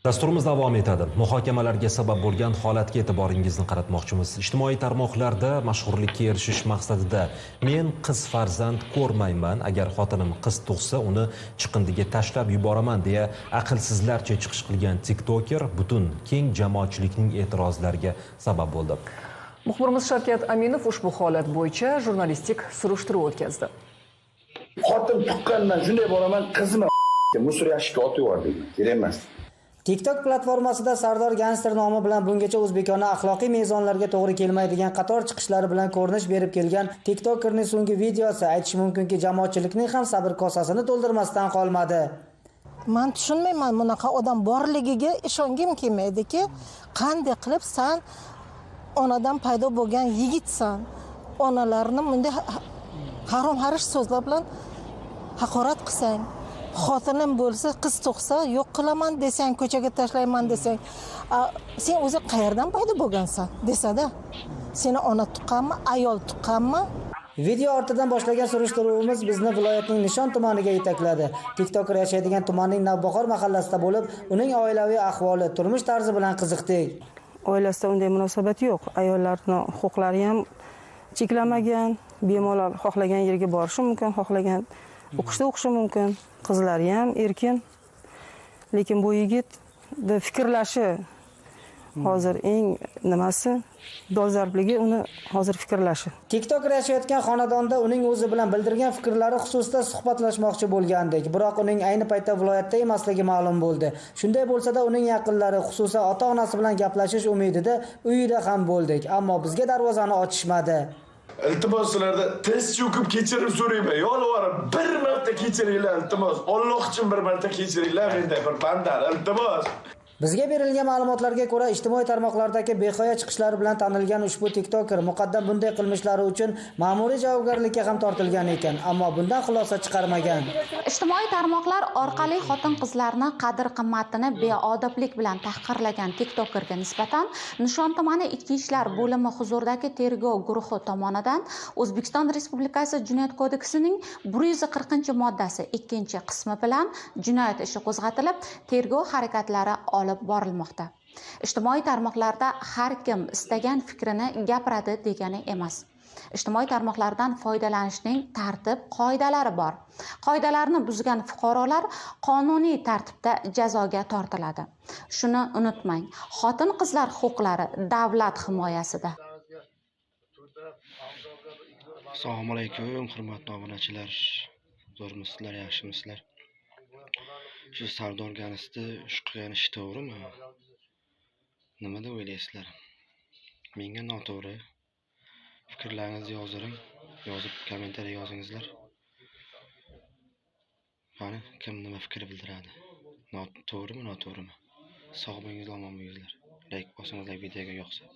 Dasturimiz davom etadi. Muhokamalarga sabab bo'lgan holatga e'tiboringizni qaratmoqchimiz. Ijtimoiy tarmoqlarda mashhurlikka erishish maqsadida men qiz farzand ko'rmayman, agar xotinim qiz tug'sa uni chiqindiga tashlab yuboraman deya aqlsizlarcha chiqish qilgan TikToker butun keng jamoatchilikning e'tirozlariga sabab bo'ldi. Muxbirimiz Shavkat Aminov ushbu holat bo'yicha jurnalistik surishtiruv o'tkazdi. Xotin tuqqandan shunday boraman, qizmi musor yashikka otib yubordi. Kerak emas. TikTok platformasida Sardor Gangster nomi bilan bungacha o'zbekona axloqiy mezonlarga to'g'ri kelmaydigan qator chiqishlari bilan ko'rinish berib kelgan TikTokerning so'nggi videosi aytish mumkinki jamoatchilikning ham sabr kosasini to'ldirmasdan qolmadi. Men tushunmayman, bunaqa odam borligiga ishongim kelmaydiki, qanday qilib sen onadan paydo bo'lgan yigitsan, onalarni bunday harom-harish so'zlar bilan haqorat qilsang, xotinim bo'lsa qiz tug'sa yo'q qilaman desang, ko'chaga tashlayman desang, sen o'zi qayerdan paydo bo'lgansan desada, seni ona tuqqanmi, ayol tuqqanmi? Video ortidan boshlangan surishtiruvimiz bizni viloyatning Nishon tumaniga yetakladi. TikToker yashaydigan tumanning Navbahor mahallasida bo'lib, uning oilaviy ahvoli, turmush tarzi bilan qiziqdik. Oilasida unday munosabat yo'q. Ayollarning huquqlari ham cheklanmagan, bemalol xohlagan yerga borishi mumkin, xohlagan o'qishda o'qishi mumkin. Qizlari ham erkin. Lekin bu yigit fikrlashi hozir eng nimasi dolzarbligi uni hozir fikrlashi. TikToker yashayotgan xonadonda uning o'zi bilan bildirgan fikrlari xususida suhbatlashmoqchi bo'lgandik, biroq uning ayni paytda viloyatda emasligi ma'lum bo'ldi. Shunday bo'lsa-da uning yaqinlari, xususan ota-onasi bilan gaplashish umidida uyida ham bo'ldik, ammo bizga darvozani ochishmadi. Iltimos sizlarda tez cho'kib kechirim so'rayman. Yolvorib bir marta kechiringlar, iltimos. Alloh uchun bir marta kechiringlar menday bir bandani, iltimos. Bizga berilgan ma'lumotlarga ko'ra, ijtimoiy tarmoqlardagi behoya chiqishlari bilan tanilgan ushbu TikToker muqaddam bunday qilmishlari uchun ma'muriy javobgarlikka ham tortilgan ekan, ammo bundan xulosa chiqarmagan. Ijtimoiy tarmoqlar orqali xotin-qizlarni qadr-qimmatini beodoblik bilan tahqirlagan TikTokerga nisbatan Nishon tumani Ichki ishlar bo'limi huzuridagi tergov guruhi tomonidan O'zbekiston Respublikasi Jinoyat kodeksining 140-moddasi 2-qismi bilan jinoyat ishi qo'zg'atilib, tergov harakatlari olib borilmoqda. Ijtimoiy tarmoqlarda har kim istagan fikrini gapiradi degani emas. Ijtimoiy tarmoqlardan foydalanishning tartib qoidalari bor. Qoidalarni buzgan fuqarolar qonuniy tartibda jazoga tortiladi. Shuni unutmang, xotin-qizlar huquqlari davlat himoyasida. Assalomu alaykum, hurmatli obunachilar. Zo'rmisizlar, yaxshimisizlar? Shu Sardor Gangster shu qilgan ish to'g'rimi? Nima deb o'ylaysizlar? Menga noto'g'ri. Fikrlaringizni yozib kommentariy yozingizlar. Qani, kim nima fikr bildiradi? To'g'rimi, noto'g'rimi? Sog' bo'lingizlar, omon bo'lingizlar. Like bosingizlar videoga yoqsa.